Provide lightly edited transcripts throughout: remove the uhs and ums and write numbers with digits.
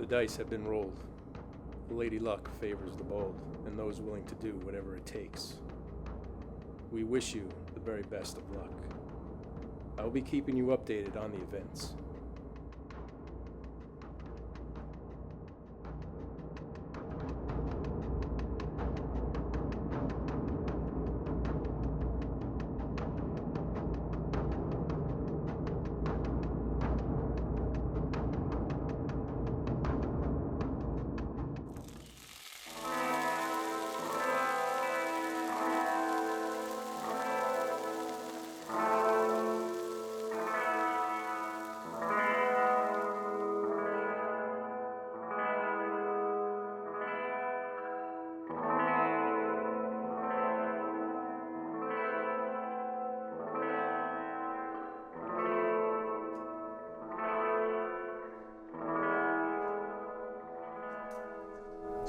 The dice have been rolled. The Lady Luck favors the bold, and those willing to do whatever it takes. We wish you the very best of luck. I will be keeping you updated on the events.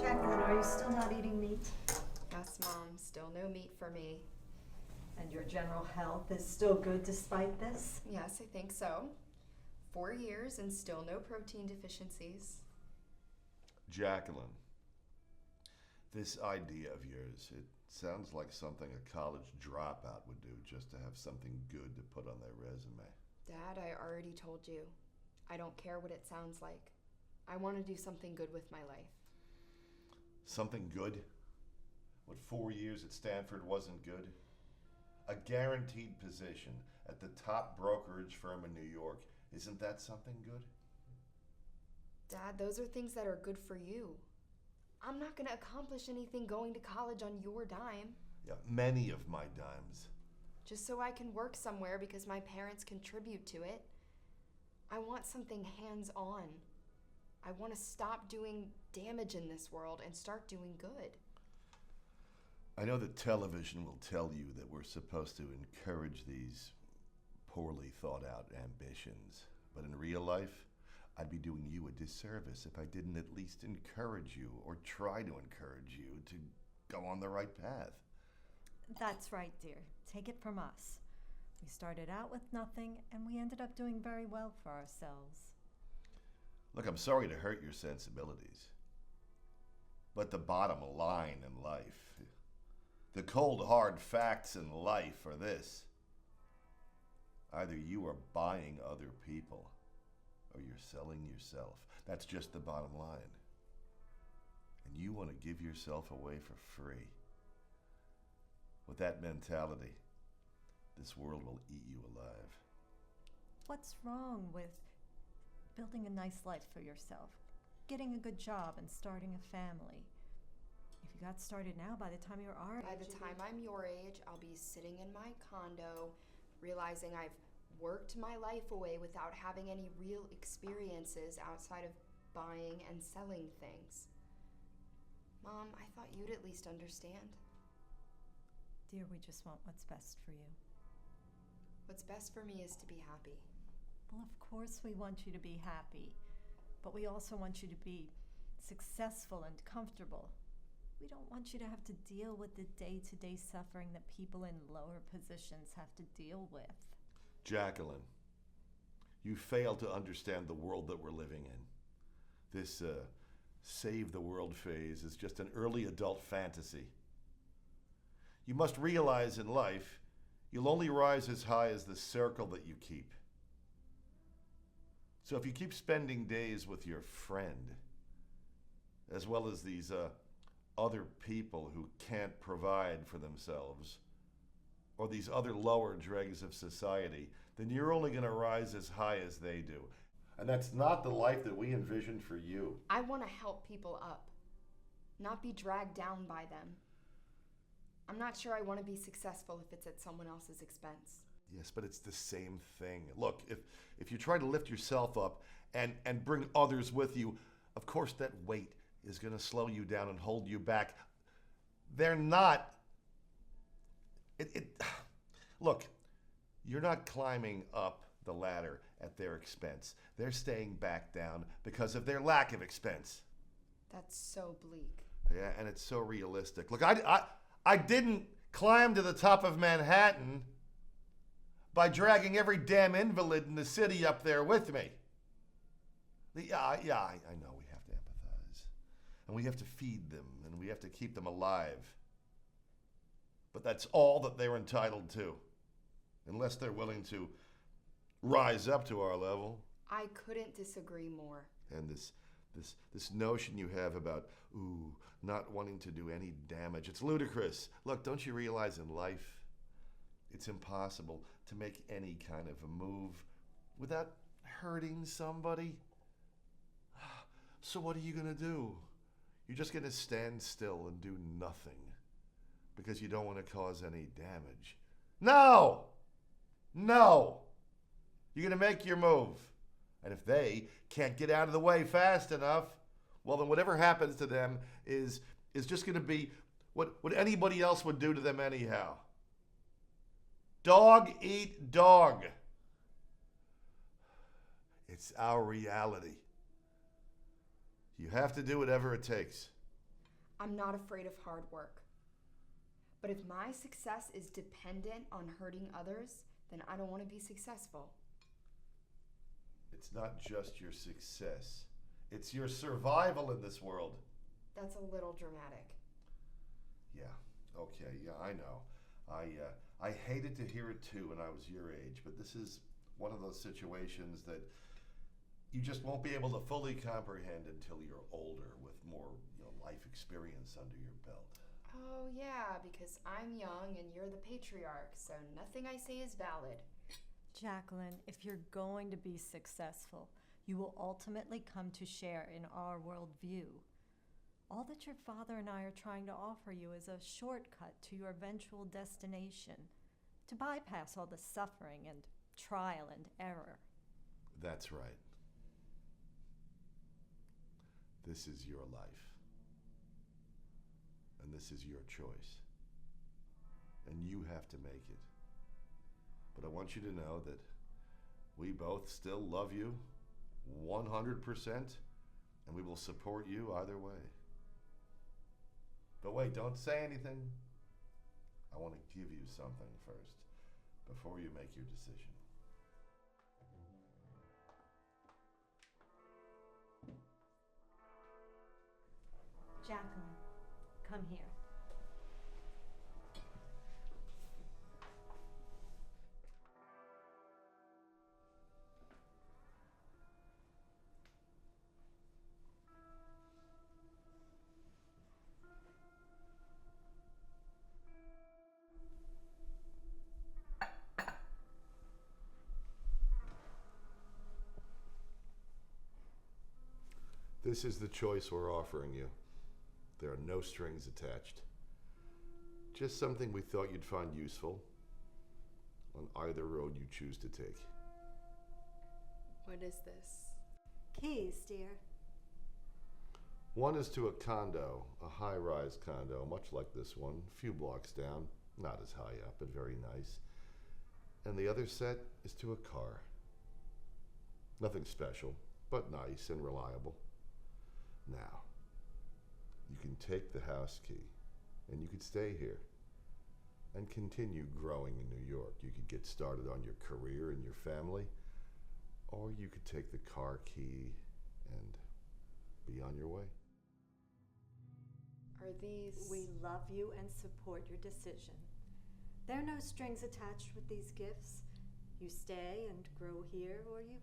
Jacqueline, are you still not eating meat? Yes, Mom. Still no meat for me. And your general health is still good despite this? Yes, I think so. 4 years and still no protein deficiencies. Jacqueline, this idea of yours, it sounds like something a college dropout would do just to have something good to put on their resume. Dad, I already told you. I don't care what it sounds like. I want to do something good with my life. Something good? What 4 years at Stanford wasn't good? A guaranteed position at the top brokerage firm in New York, isn't that something good? Dad, those are things that are good for you. I'm not going to accomplish anything going to college on your dime. Yeah, many of my dimes. Just so I can work somewhere because my parents contribute to it. I want something hands-on. I want to stop doing damage in this world and start doing good. I know that television will tell you that we're supposed to encourage these poorly thought out ambitions, but in real life, I'd be doing you a disservice if I didn't at least encourage you or try to encourage you to go on the right path. That's right, dear. Take it from us. We started out with nothing, and we ended up doing very well for ourselves. Look, I'm sorry to hurt your sensibilities, but the bottom line in life, the cold hard facts in life are this. Either you are buying other people or you're selling yourself. That's just the bottom line. And you want to give yourself away for free. With that mentality, this world will eat you alive. What's wrong with building a nice life for yourself, getting a good job, and starting a family? If you got started now, by the time you're our age... By the time I'm your age, I'll be sitting in my condo, realizing I've worked my life away without having any real experiences outside of buying and selling things. Mom, I thought you'd at least understand. Dear, we just want what's best for you. What's best for me is to be happy. Well, of course we want you to be happy, but we also want you to be successful and comfortable. We don't want you to have to deal with the day-to-day suffering that people in lower positions have to deal with. Jacqueline, you fail to understand the world that we're living in. This save the world phase is just an early adult fantasy. You must realize in life, you'll only rise as high as the circle that you keep. So if you keep spending days with your friend, as well as these other people who can't provide for themselves, or these other lower dregs of society, then you're only going to rise as high as they do. And that's not the life that we envisioned for you. I want to help people up, not be dragged down by them. I'm not sure I want to be successful if it's at someone else's expense. Yes, but it's the same thing. Look, if you try to lift yourself up and bring others with you, of course that weight is going to slow you down and hold you back. They're not... Look, you're not climbing up the ladder at their expense. They're staying back down because of their lack of expense. That's so bleak. Yeah, and it's so realistic. Look, I didn't climb to the top of Manhattan by dragging every damn invalid in the city up there with me. I know we have and we have to feed them, and we have to keep them alive. But that's all that they're entitled to, unless they're willing to rise up to our level. I couldn't disagree more. And this notion you have about, not wanting to do any damage, it's ludicrous. Look, don't you realize in life, it's impossible to make any kind of a move without hurting somebody? So what are you going to do? You're just going to stand still and do nothing because you don't want to cause any damage. No! No! You're going to make your move. And if they can't get out of the way fast enough, well, then whatever happens to them is just going to be what anybody else would do to them anyhow. Dog eat dog. It's our reality. You have to do whatever it takes. I'm not afraid of hard work. But if my success is dependent on hurting others, then I don't want to be successful. It's not just your success. It's your survival in this world. That's a little dramatic. Yeah, okay, yeah, I know. I hated to hear it too when I was your age, but this is one of those situations that you just won't be able to fully comprehend until you're older with more, life experience under your belt. Oh yeah, because I'm young and you're the patriarch, so nothing I say is valid. Jacqueline, if you're going to be successful, you will ultimately come to share in our worldview. All that your father and I are trying to offer you is a shortcut to your eventual destination, to bypass all the suffering and trial and error. That's right. This is your life. And this is your choice. And you have to make it. But I want you to know that we both still love you 100%, and we will support you either way. But wait, don't say anything. I want to give you something first, before you make your decision. Jacqueline, come here. This is the choice we're offering you. There are no strings attached. Just something we thought you'd find useful on either road you choose to take. What is this? Keys, dear. One is to a condo, a high-rise condo, much like this one, a few blocks down, not as high up, but very nice. And the other set is to a car. Nothing special, but nice and reliable. Now, you can take the house key, and you could stay here and continue growing in New York. You could get started on your career and your family, or you could take the car key and be on your way. Are these... We love you and support your decision. There are no strings attached with these gifts. You stay and grow here, or you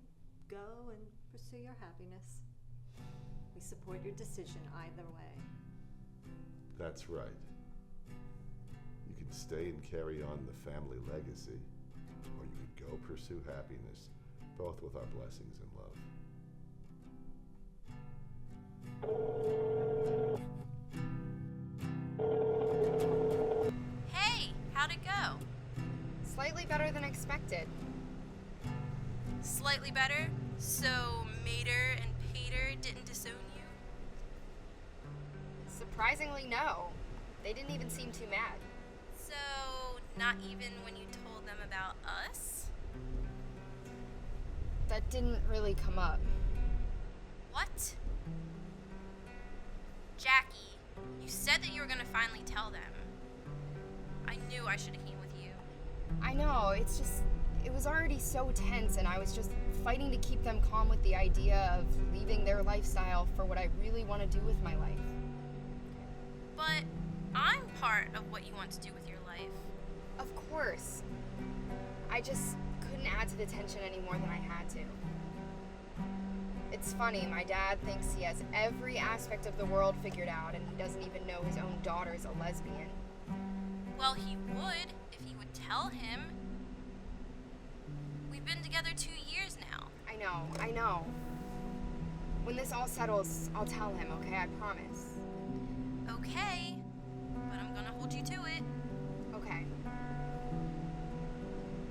go and pursue your happiness. We support your decision either way. That's right. You can stay and carry on the family legacy, or you could go pursue happiness, both with our blessings and love. Hey, how'd it go? Slightly better than expected. Slightly better? So Mater and Pater didn't disown you? Surprisingly, no. They didn't even seem too mad. So, not even when you told them about us? That didn't really come up. What? Jackie, you said that you were gonna finally tell them. I knew I should have came with you. I know, it's just... It was already so tense and I was just fighting to keep them calm with the idea of leaving their lifestyle for what I really want to do with my life. But I'm part of what you want to do with your life. Of course. I just couldn't add to the tension any more than I had to. It's funny, my dad thinks he has every aspect of the world figured out, and he doesn't even know his own daughter's a lesbian. Well, he would if he would tell him. We've been together 2 years now. I know. When this all settles, I'll tell him, okay? I promise. Okay, but I'm gonna hold you to it. Okay.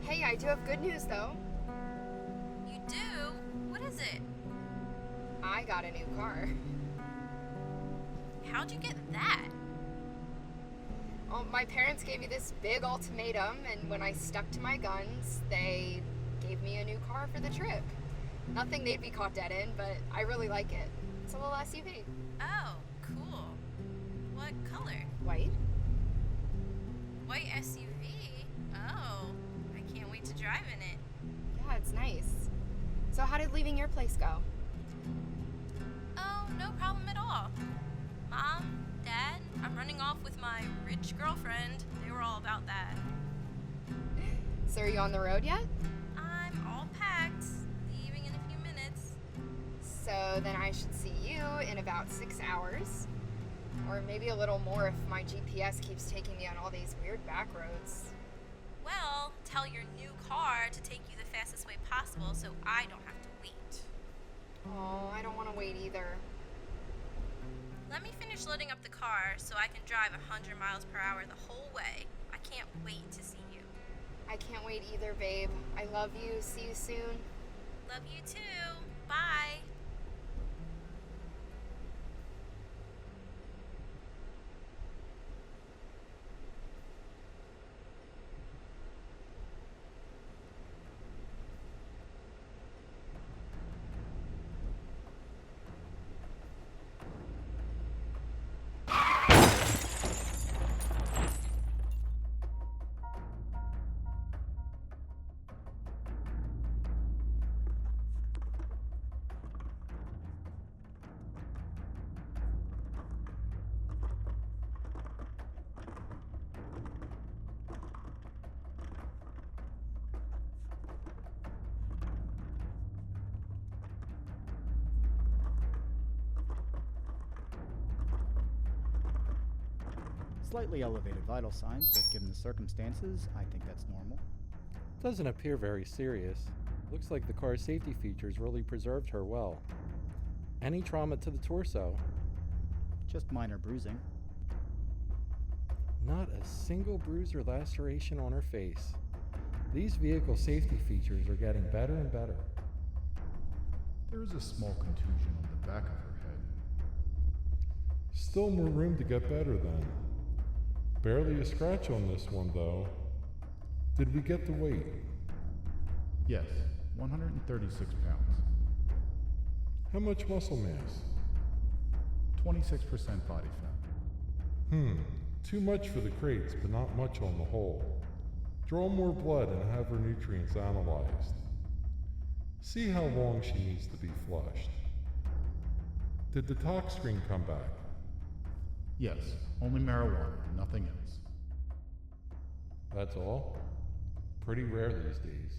Hey, I do have good news, though. You do? What is it? I got a new car. How'd you get that? Well, my parents gave me this big ultimatum, and when I stuck to my guns, they gave me a new car for the trip. Nothing they'd be caught dead in, but I really like it. It's a little SUV. Oh, cool. What color? White? White SUV? Oh, I can't wait to drive in it. Yeah, it's nice. So how did leaving your place go? Oh, no problem at all. Mom, Dad, I'm running off with my rich girlfriend. They were all about that. So are you on the road yet? I'm all packed, leaving in a few minutes. So then I should see you in about 6 hours. Or maybe a little more if my GPS keeps taking me on all these weird back roads. Well, tell your new car to take you the fastest way possible so I don't have to wait. Oh, I don't want to wait either. Let me finish loading up the car so I can drive 100 miles per hour the whole way. I can't wait to see you. I can't wait either, babe. I love you. See you soon. Love you too. Bye. Slightly elevated vital signs, but given the circumstances, I think that's normal. Doesn't appear very serious. Looks like the car's safety features really preserved her well. Any trauma to the torso? Just minor bruising. Not a single bruise or laceration on her face. These vehicle safety features are getting better and better. There is a small contusion on the back of her head. Still more room to get better then. Barely a scratch on this one though. Did we get the weight? Yes, 136 pounds. How much muscle mass? 26% body fat. Too much for the crates, but not much on the whole. Draw more blood and have her nutrients analyzed. See how long she needs to be flushed. Did the tox screen come back? Yes, only marijuana, nothing else. That's all? Pretty rare these days.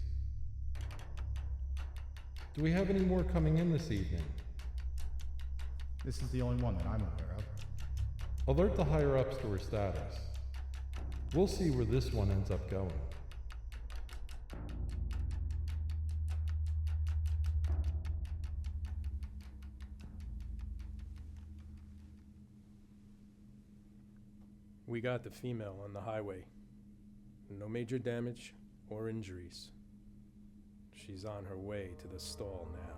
Do we have any more coming in this evening? This is the only one that I'm aware of. Alert the higher-ups to her status. We'll see where this one ends up going. We got the female on the highway. No major damage or injuries. She's on her way to the stall now.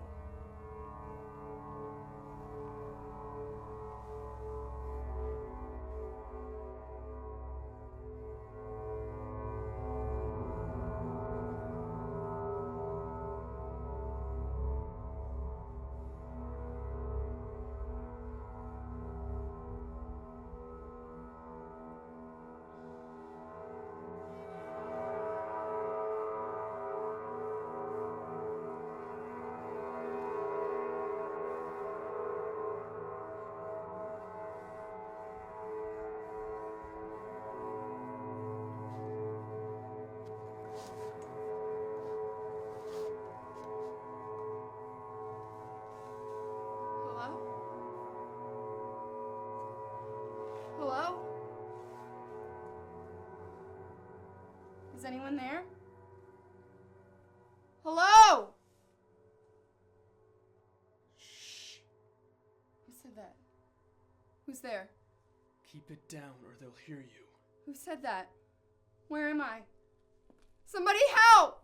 Hello? Is anyone there? Hello? Shh. Who said that? Who's there? Keep it down or they'll hear you. Who said that? Where am I? Somebody help!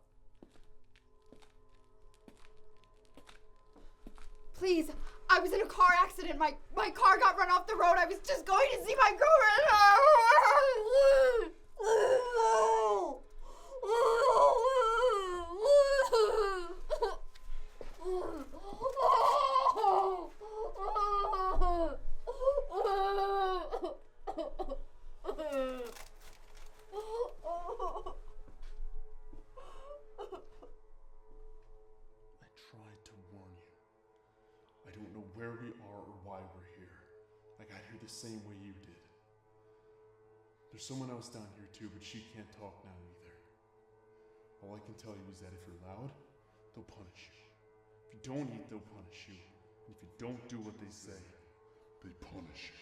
Please, I was in a car accident. My car got run off the road. I was just going to see my girlfriend. I tried to warn you. I don't know where we are or why we're here. I got here the same way you did. There's someone else down here too, but she can't talk now either. All I can tell you is that if you're loud, they'll punish you. If you don't eat, they'll punish you. And if you don't do what they say, they punish you.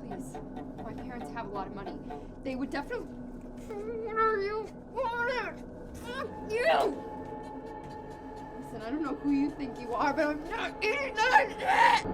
Please, my parents have a lot of money. They would definitely. What are you? Fuck you! Listen, I don't know who you think you are, but I'm not eating that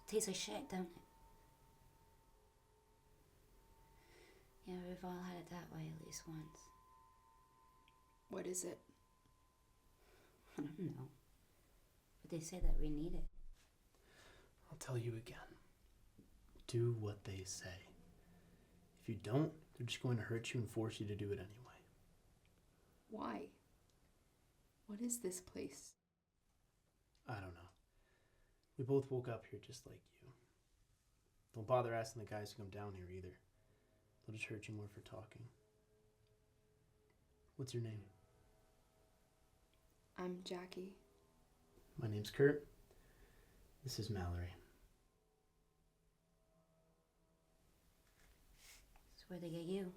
tastes like shit, don't it? Yeah, we've all had it that way at least once. What is it? I don't know. But they say that we need it. I'll tell you again. Do what they say. If you don't, they're just going to hurt you and force you to do it anyway. Why? What is this place? I don't know. We both woke up here just like you. Don't bother asking the guys to come down here either. They'll just hurt you more for talking. What's your name? I'm Jackie. My name's Kurt. This is Mallory. So where'd they get you?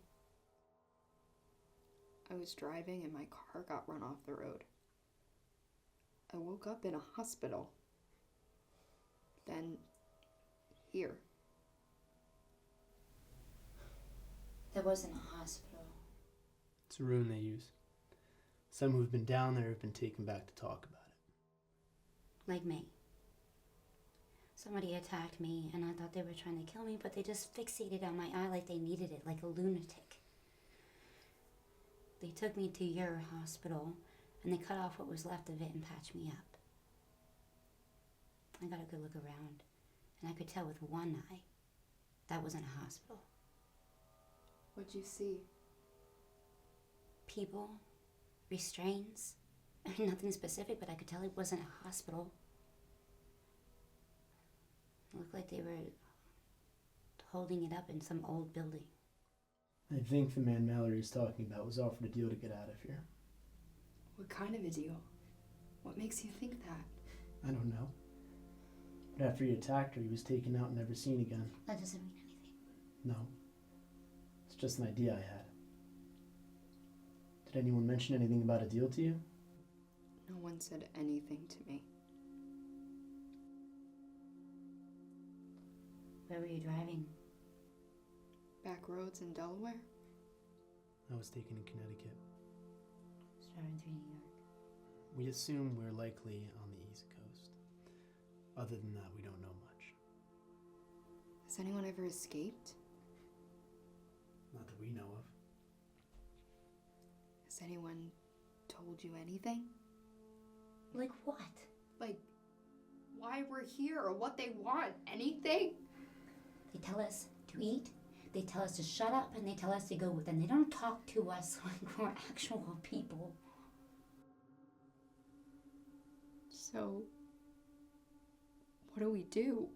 I was driving and my car got run off the road. I woke up in a hospital. Then, here. That wasn't a hospital. It's a room they use. Some who've been down there have been taken back to talk about it. Like me. Somebody attacked me and I thought they were trying to kill me, but they just fixated on my eye like they needed it, like a lunatic. They took me to your hospital and they cut off what was left of it and patched me up. I got a good look around and I could tell with one eye that wasn't a hospital. What'd you see? People, restraints. I mean, nothing specific, but I could tell it wasn't a hospital. It looked like they were holding it up in some old building. I think the man Mallory's talking about was offered a deal to get out of here. What kind of a deal? What makes you think that? I don't know. But after he attacked her, he was taken out and never seen again. That doesn't mean anything. No. It's just an idea I had. Did anyone mention anything about a deal to you? No one said anything to me. Where were you driving? Back roads in Delaware? I was taken in Connecticut. Driving through New York. We assume we're likely on the East Coast. Other than that, we don't know much. Has anyone ever escaped? Not that we know of. Has anyone told you anything? Like what? Like, why we're here or what they want? Anything? They tell us to eat, they tell us to shut up, and they tell us to go with them. They don't talk to us like we're actual people. So, what do we do?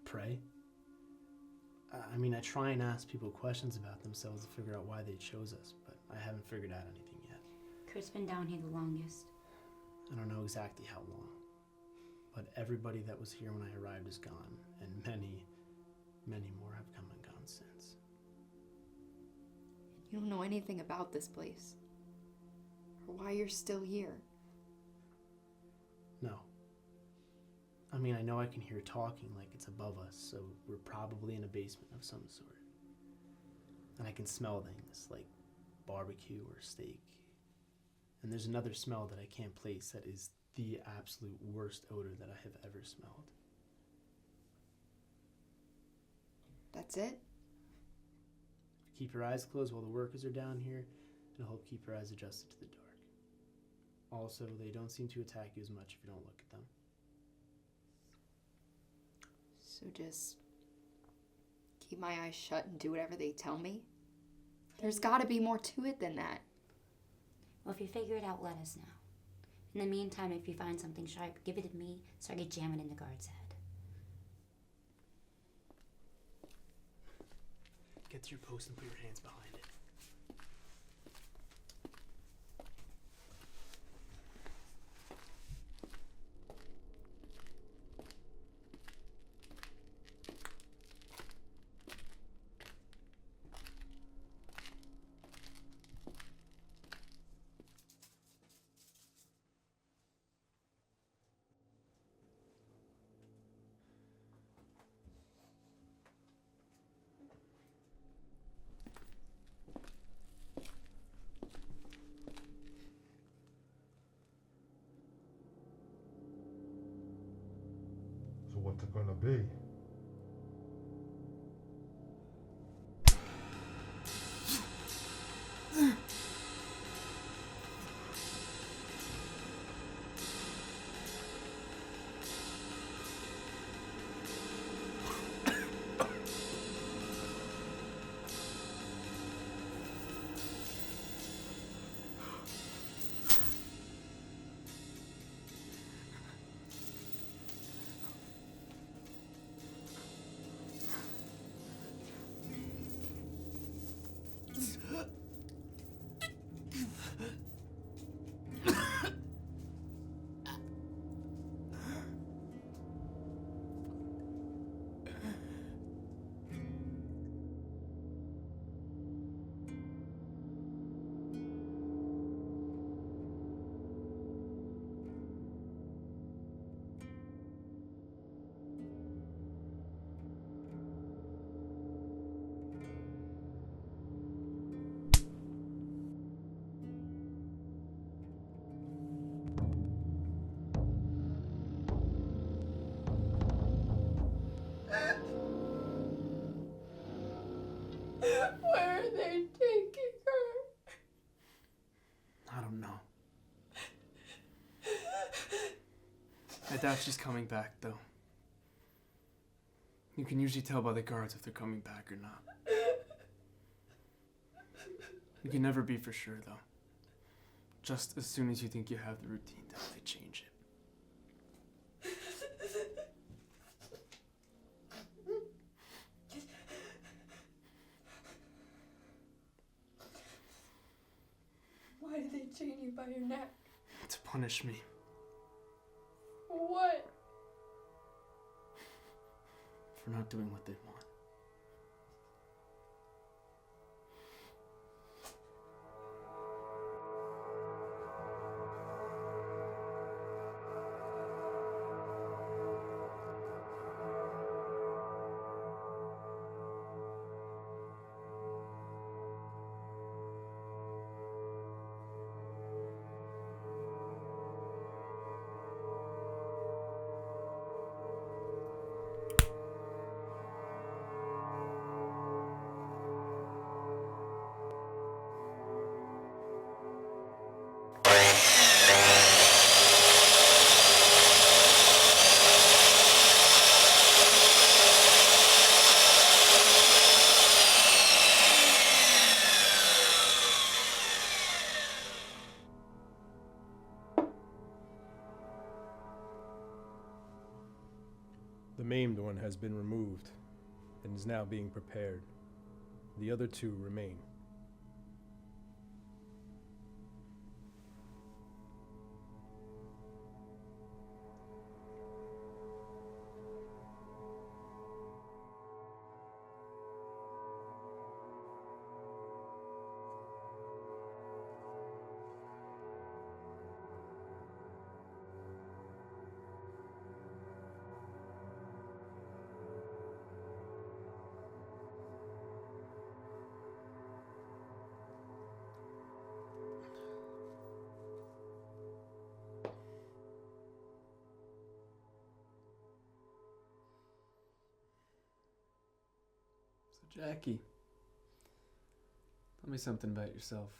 Pray? I mean, I try and ask people questions about themselves to figure out why they chose us, but I haven't figured out anything yet. Kurt's been down here the longest. I don't know exactly how long, but everybody that was here when I arrived is gone, and many, many more have come and gone since. You don't know anything about this place, or why you're still here. No. I mean, I know I can hear talking like it's above us, so we're probably in a basement of some sort. And I can smell things like barbecue or steak. And there's another smell that I can't place that is the absolute worst odor that I have ever smelled. That's it? If you keep your eyes closed while the workers are down here, it'll help keep your eyes adjusted to the dark. Also, they don't seem to attack you as much if you don't look at them. So just keep my eyes shut and do whatever they tell me? There's gotta be more to it than that. Well, if you figure it out, let us know. In the meantime, if you find something sharp, give it to me so I can jam it in the guard's head. Get to your post and put your hands behind it. gonna be. Where are they taking her? I don't know. I doubt she's coming back, though. You can usually tell by the guards if they're coming back or not. You can never be for sure, though. Just as soon as you think you have the routine down, they change it. Why did they chain you by your neck? To punish me. What? For not doing what they want. The maimed one has been removed and is now being prepared. The other two remain. So, Jackie, tell me something about yourself.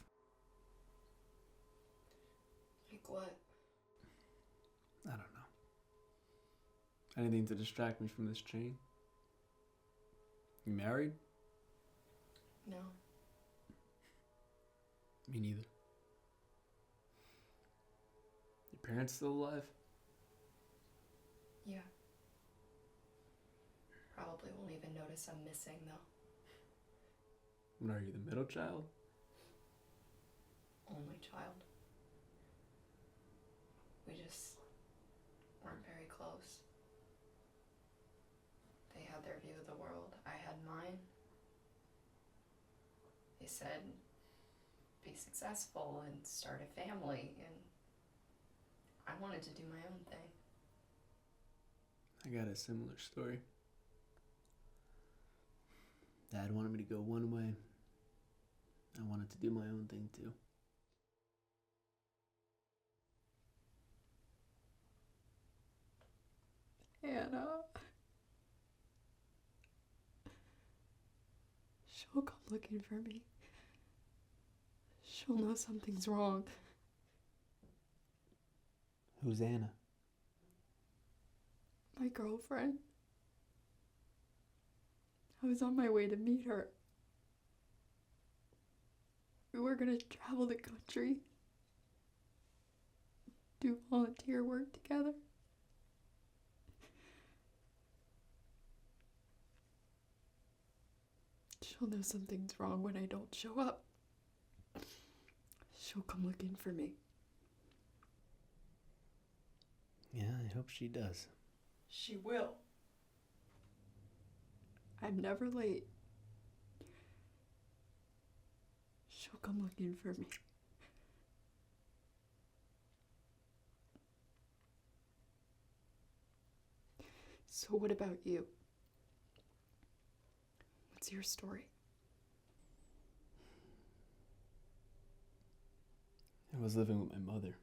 Like what? I don't know. Anything to distract me from this chain? You married? No. Me neither. Your parents still alive? Yeah. Probably won't even notice I'm missing, though. And are you the middle child? Only child. We just weren't very close. They had their view of the world. I had mine. They said, be successful and start a family, and I wanted to do my own thing. I got a similar story. Dad wanted me to go one way. I wanted to do my own thing too. Hannah. She'll come looking for me. She'll know something's wrong. Who's Anna? My girlfriend. I was on my way to meet her. We were gonna travel the country, do volunteer work together. She'll know something's wrong when I don't show up. She'll come looking for me. Yeah, I hope she does. She will. I'm never late. She'll come looking for me. So what about you? What's your story? I was living with my mother.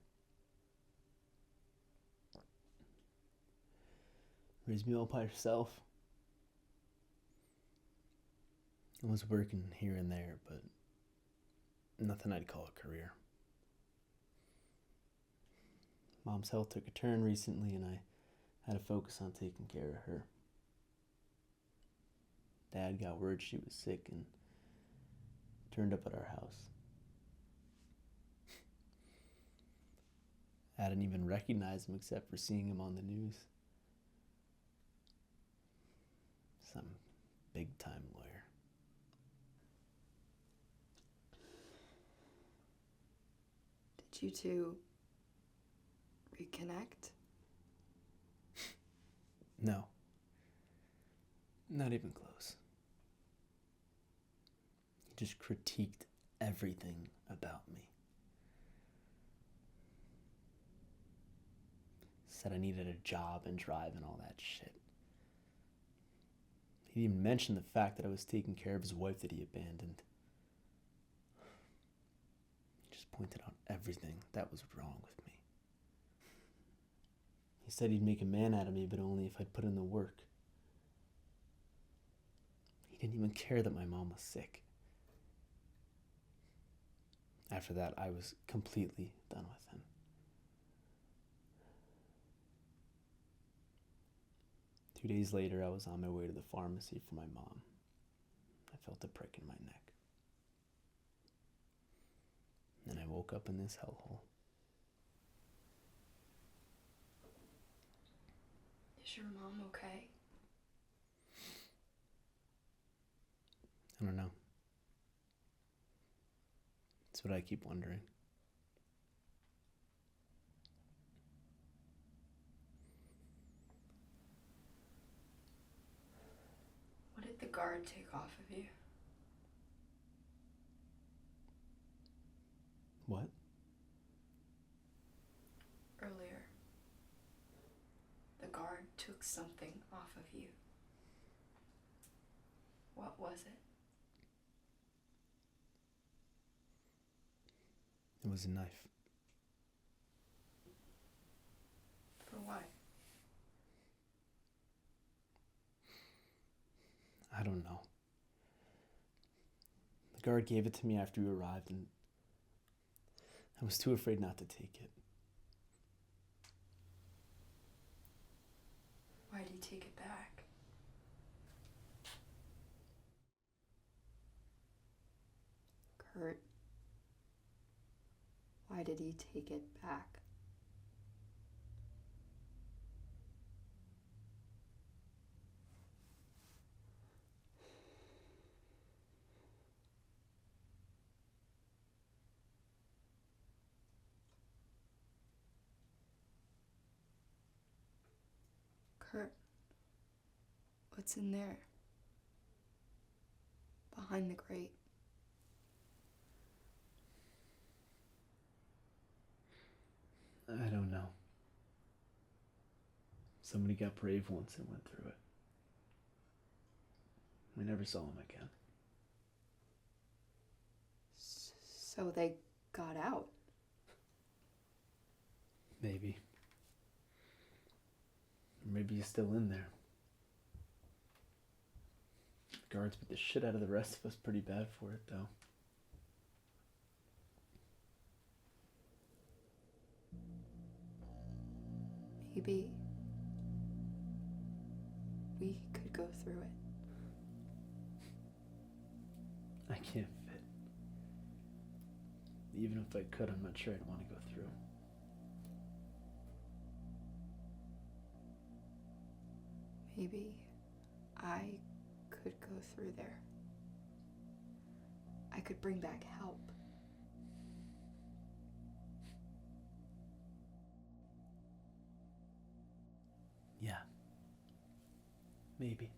Raised me all by herself. I was working here and there, but nothing I'd call a career. Mom's health took a turn recently, and I had to focus on taking care of her. Dad got word she was sick and turned up at our house. I didn't even recognize him except for seeing him on the news. Some big-time lawyer. Did you two reconnect? No. Not even close. He just critiqued everything about me. Said I needed a job and drive and all that shit. He didn't even mention the fact that I was taking care of his wife that he abandoned. He just pointed out everything that was wrong with me. He said he'd make a man out of me, but only if I'd put in the work. He didn't even care that my mom was sick. After that, I was completely done with him. Two days later, I was on my way to the pharmacy for my mom. I felt a prick in my neck. And I woke up in this hellhole. Is your mom okay? I don't know. That's what I keep wondering. What did the guard take off of you? What? Earlier, the guard took something off of you. What was it? It was a knife. For what? I don't know. The guard gave it to me after you arrived, and I was too afraid not to take it. Why did he take it back? Kurt, why did he take it back? Kurt, what's in there? Behind the grate. I don't know. Somebody got brave once and went through it. We never saw him again. So they got out? Maybe. Or maybe he's still in there. Guards beat the shit out of the rest of us pretty bad for it, though. Maybe we could go through it. I can't fit. Even if I could, I'm not sure I'd want to go through. Maybe I could go through there. I could bring back help. Yeah. Maybe.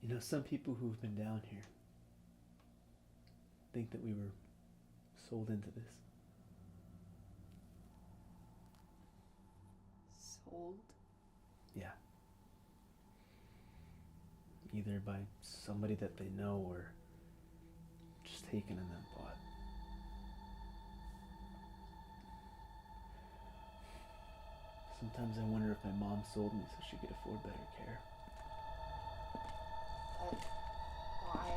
You know, some people who've been down here think that we were sold into this. Sold? Yeah. Either by somebody that they know or just taken and then bought. Sometimes I wonder if my mom sold me so she could afford better care. But why?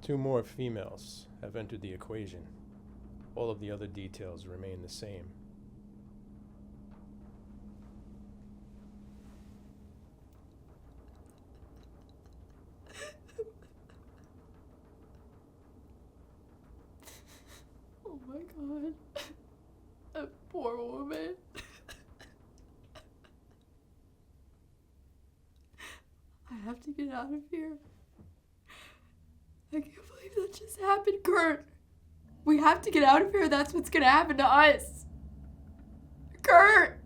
Two more females have entered the equation. All of the other details remain the same. Oh my god. That poor woman. I have to get out of here. I can't believe that just happened, Kurt. We have to get out of here. That's what's gonna happen to us. Kurt!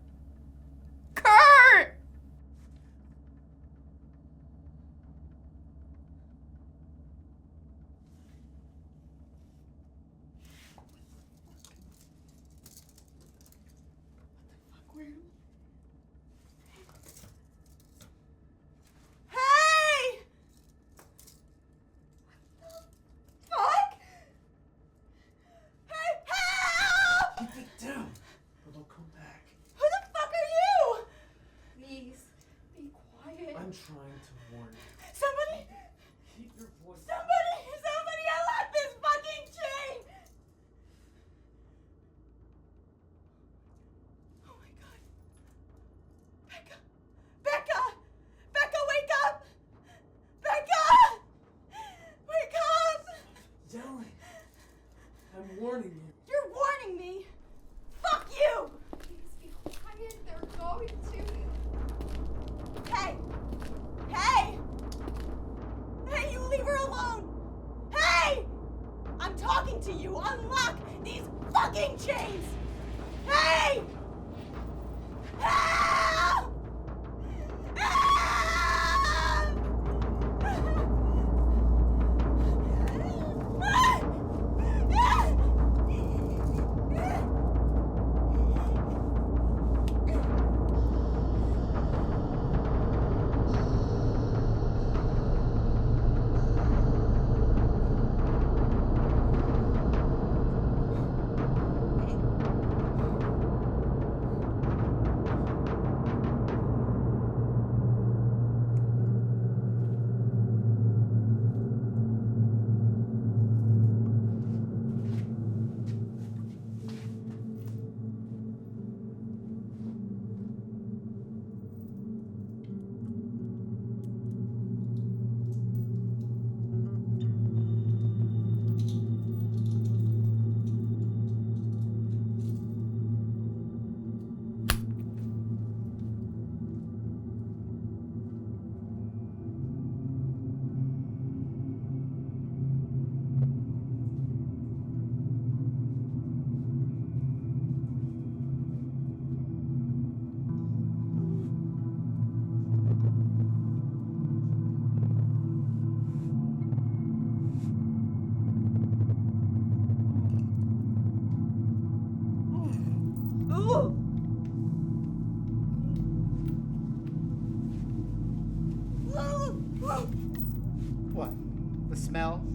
smell,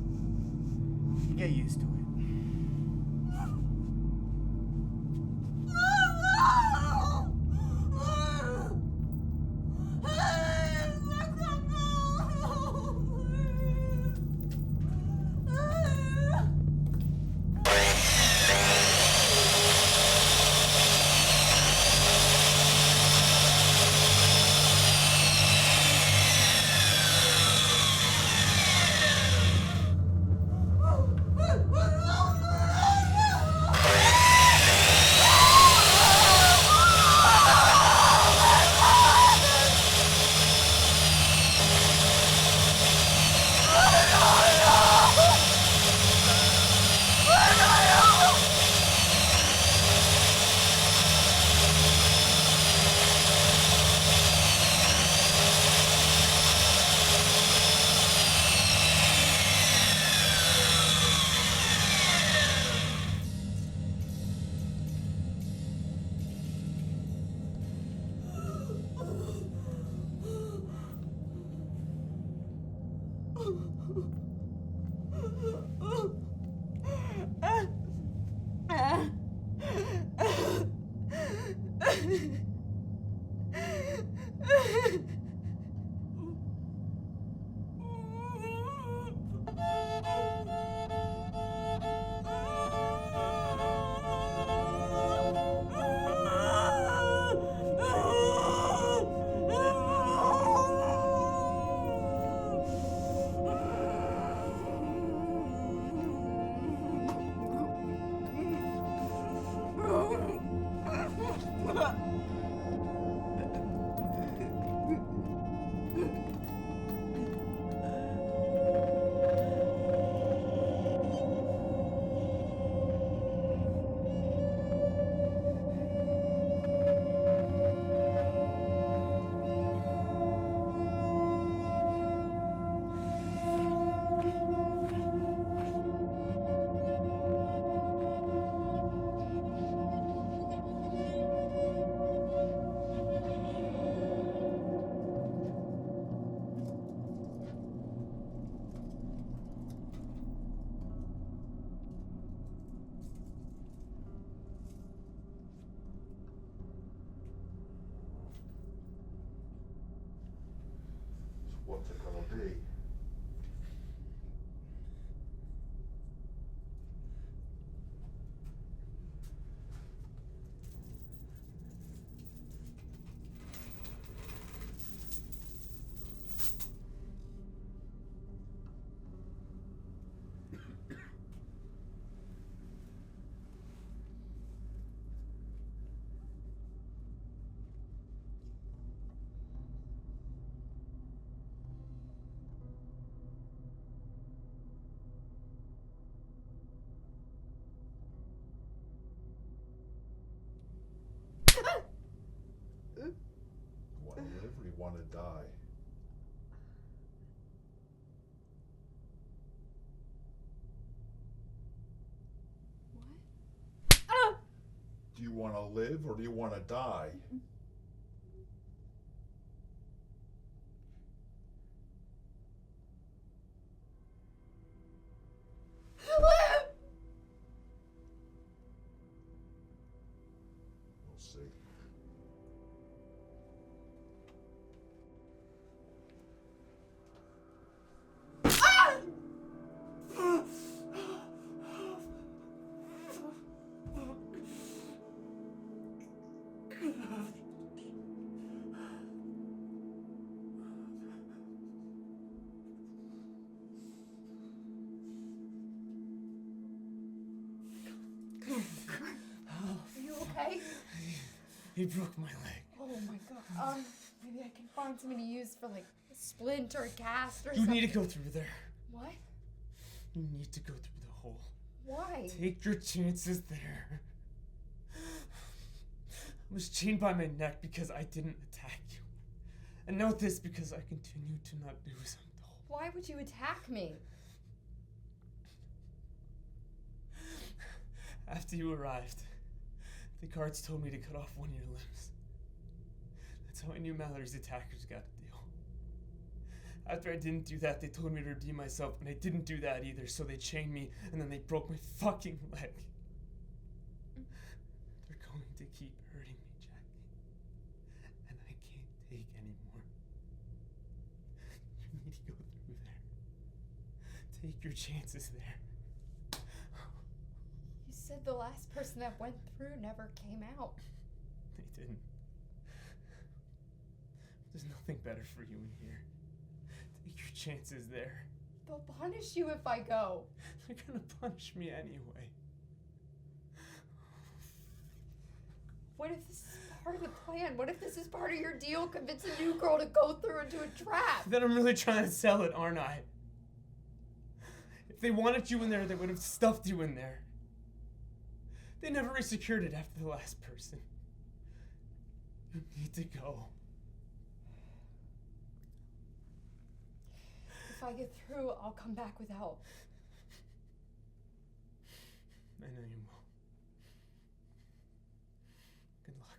you get used to it. What's it gonna be? Want to live or you want to die? What? Do you want to live or do you want to die? We'll see. Are you okay? He broke my leg. Oh my god. Maybe I can find something to use for like a splint or a cast or You something. need to go through there. What? You need to go through the hole. Why? Take your chances there. I was chained by my neck because I didn't attack you. And note this because I continued to not do as I'm told. Why would you attack me? After you arrived, the guards told me to cut off one of your limbs. That's how I knew Mallory's attackers got a deal. After I didn't do that, they told me to redeem myself, and I didn't do that either, so they chained me, and then they broke my fucking leg. They're going to keep hurting me, Jackie. And I can't take anymore. You need to go through there. Take your chances there. You said the last person that went through never came out. They didn't. There's nothing better for you in here. Take your chances there. They'll punish you if I go. They're gonna punish me anyway. What if this is part of the plan? What if this is part of your deal? Convince a new girl to go through into a trap. Then I'm really trying to sell it, aren't I? If they wanted you in there, they would have stuffed you in there. They never resecured it after the last person. You need to go. If I get through, I'll come back with help. I know you will. Good luck.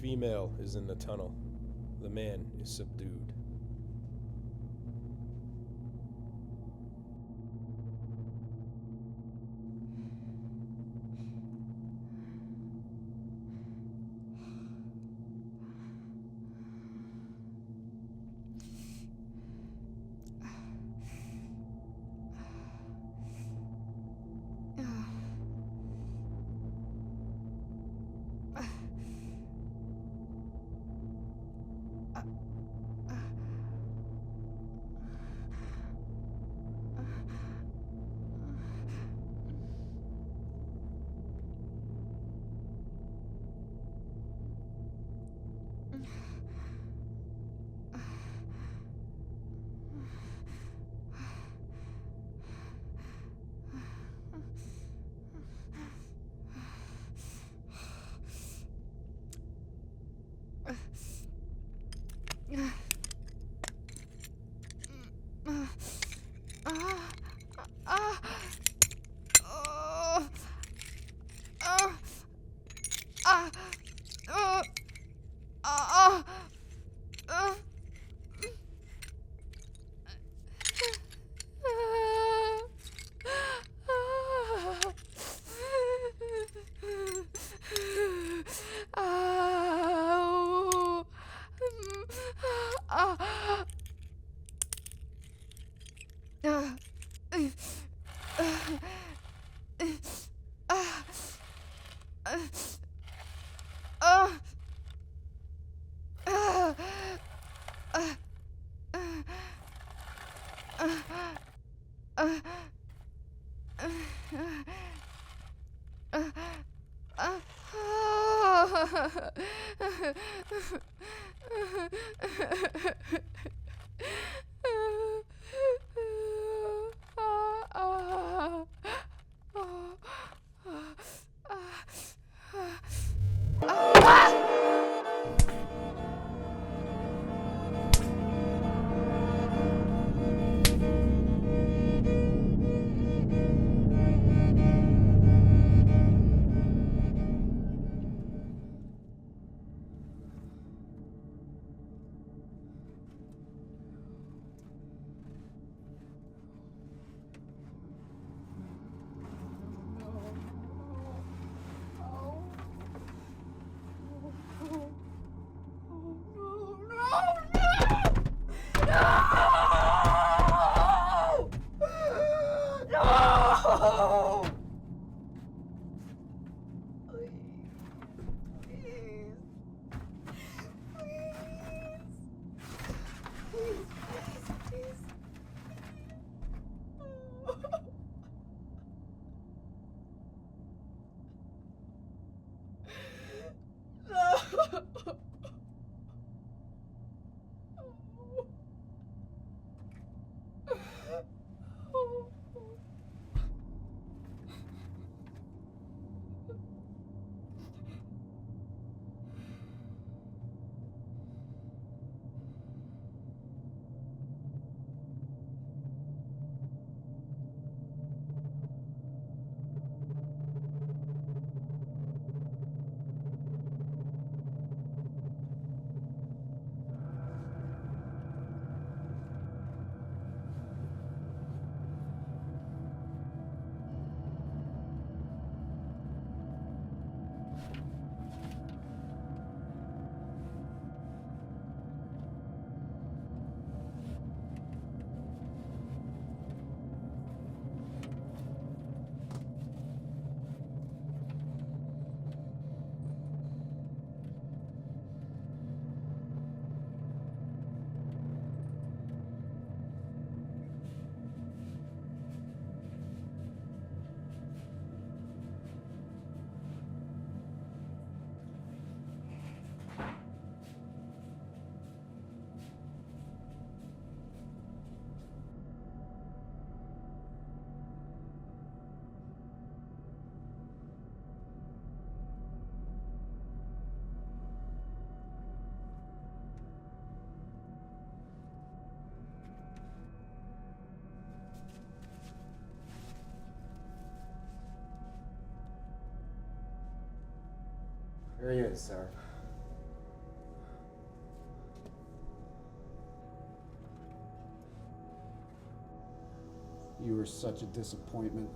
female is in the tunnel. The man is subdued. Here he is, sir. You were such a disappointment.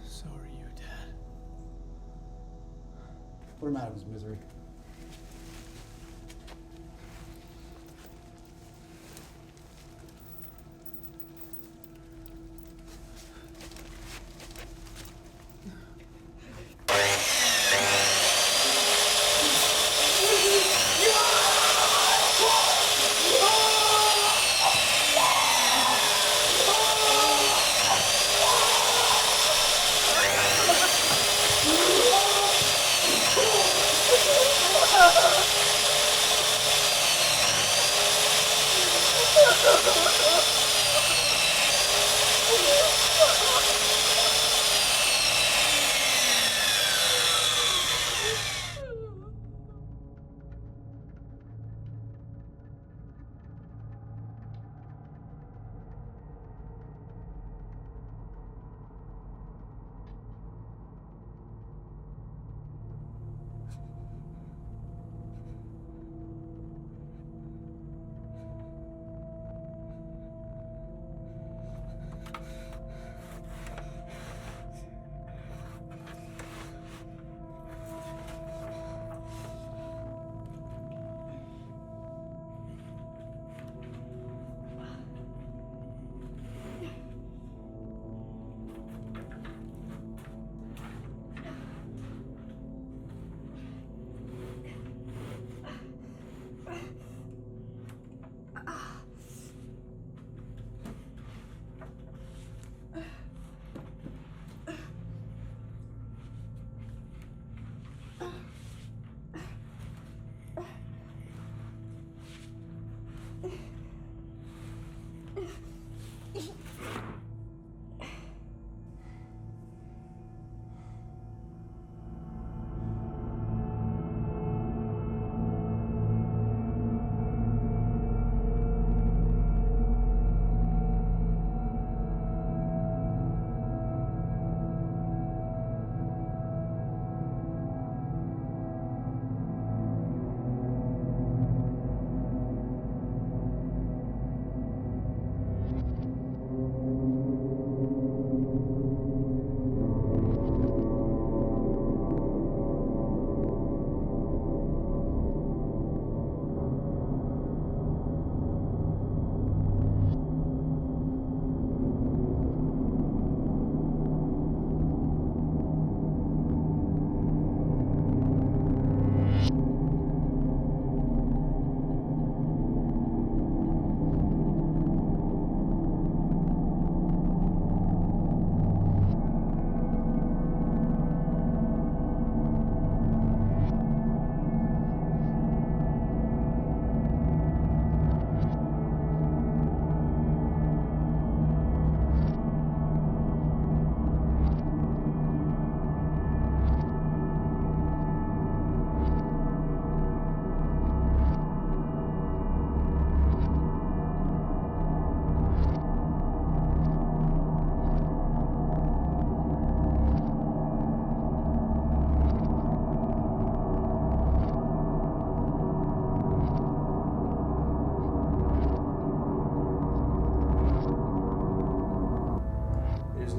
So are you, Dad. Put him out of his misery.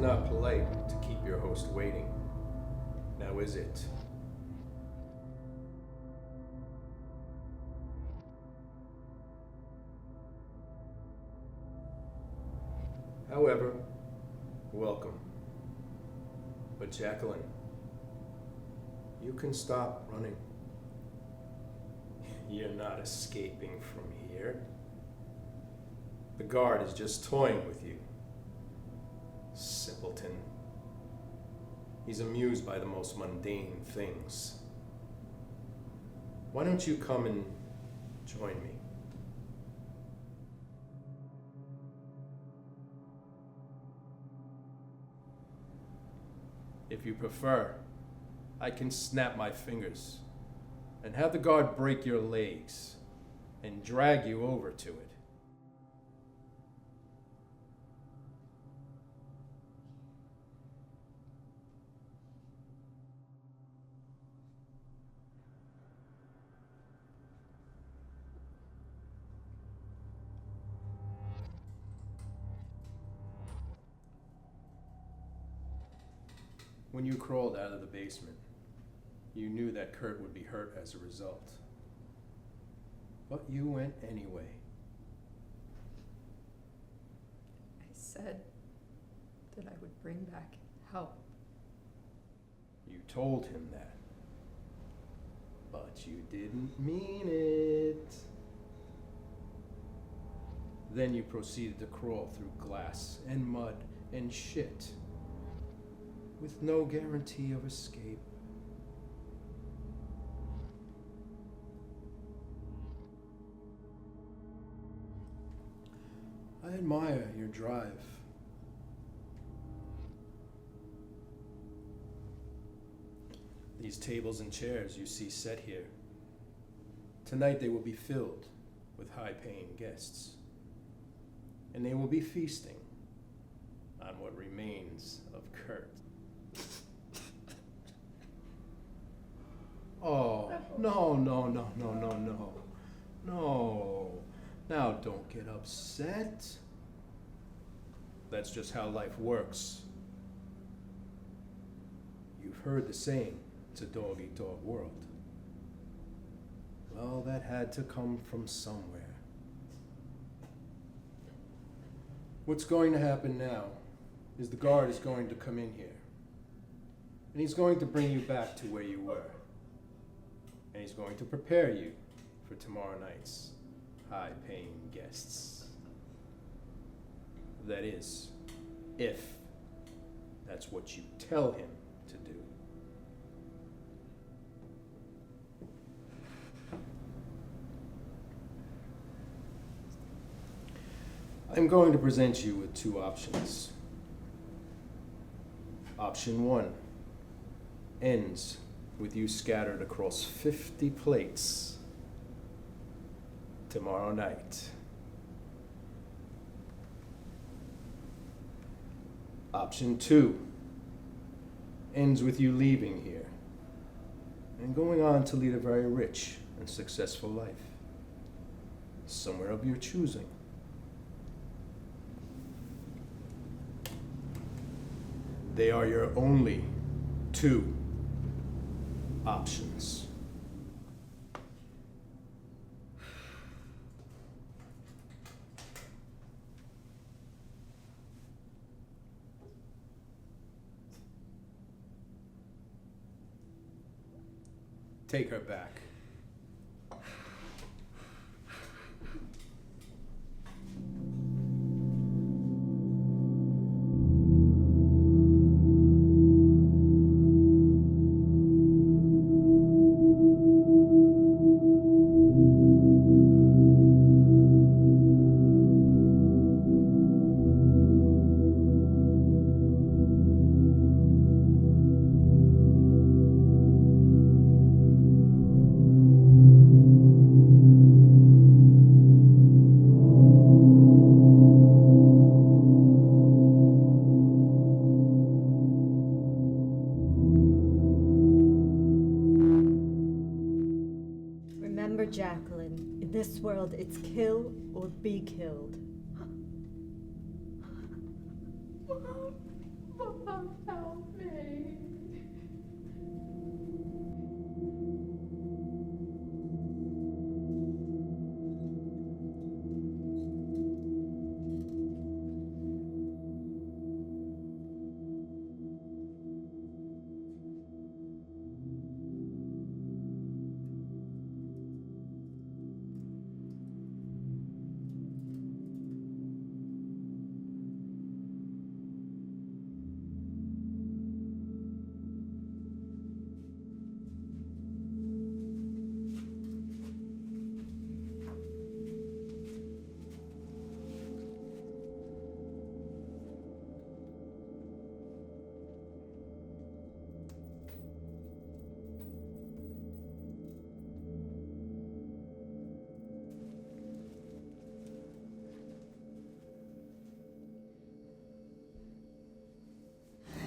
not polite to keep your host waiting. Now is it? However, welcome. But Jacqueline, you can stop running. You're not escaping from here. The guard is just toying with you. Simpleton. He's amused by the most mundane things. Why don't you come and join me? If you prefer, I can snap my fingers and have the guard break your legs and drag you over to it. When you crawled out of the basement, you knew that Kurt would be hurt as a result. But you went anyway. I said that I would bring back help. You told him that. But you didn't mean it. Then you proceeded to crawl through glass and mud and shit, with no guarantee of escape. I admire your drive. These tables and chairs you see set here, tonight they will be filled with high-paying guests, and they will be feasting on what remains of Kurt. Oh, no. No. Now don't get upset. That's just how life works. You've heard the saying, it's a dog-eat-dog world. Well, that had to come from somewhere. What's going to happen now is the guard is going to come in here, and he's going to bring you back to where you were. And he's going to prepare you for tomorrow night's high-paying guests. That is, if that's what you tell him to do. I'm going to present you with two options. Option 1 ends with you scattered across 50 plates tomorrow night. Option 2 ends with you leaving here and going on to lead a very rich and successful life, somewhere of your choosing. They are your only two options. Take her back. Remember, Jacqueline, in this world, it's kill or be killed. Mom, Mom, help me.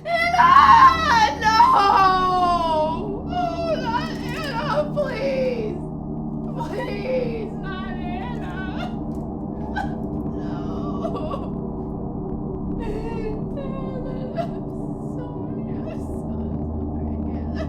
Anna! No! Oh, not Anna, please! Please, not Anna! No! Anna, I'm sorry. I'm so sorry, Anna.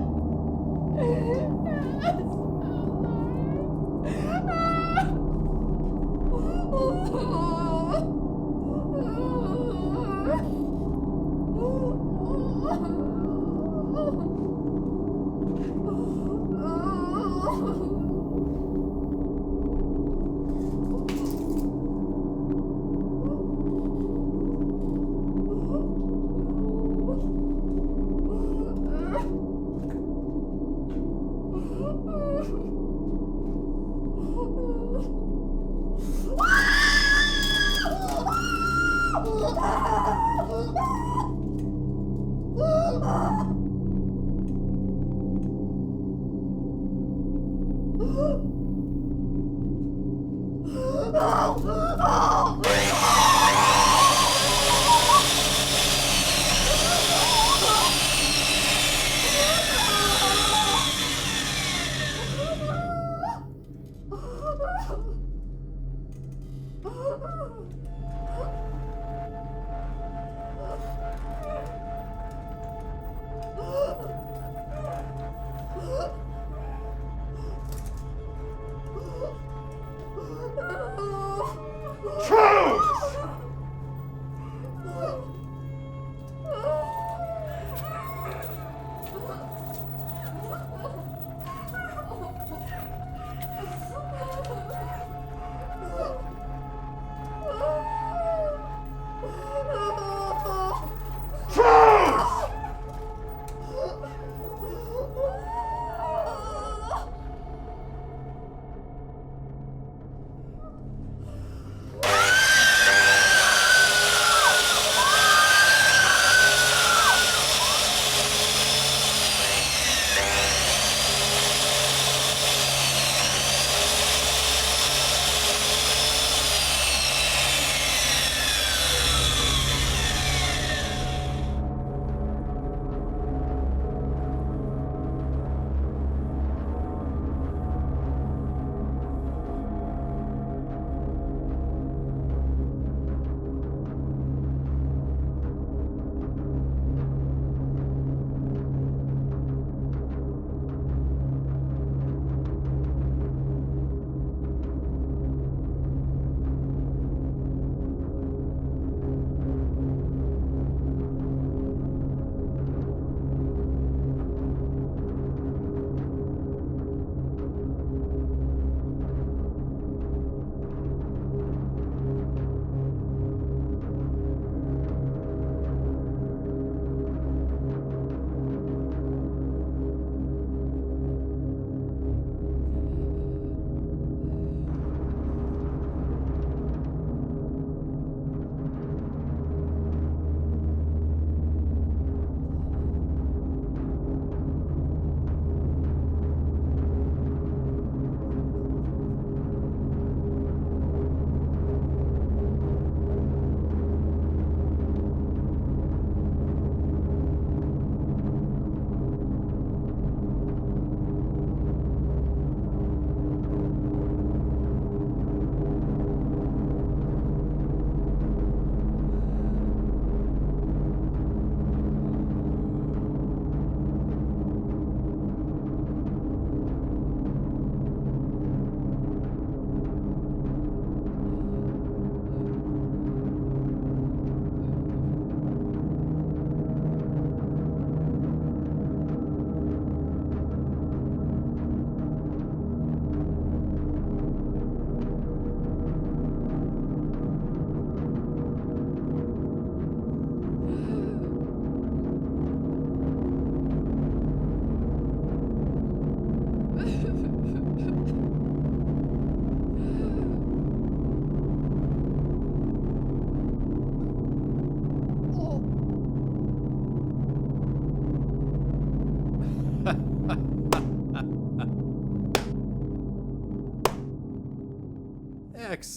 I'm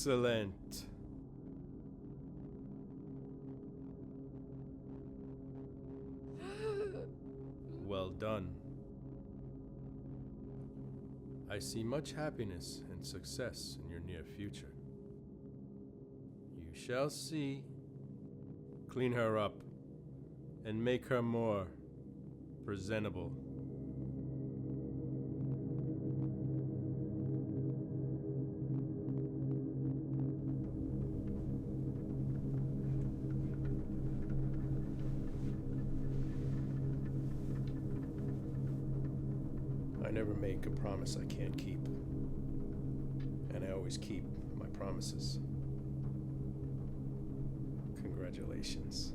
Excellent. Well done. I see much happiness and success in your near future. You shall see. Clean her up and make her more presentable. I never make a promise I can't keep. And I always keep my promises. Congratulations.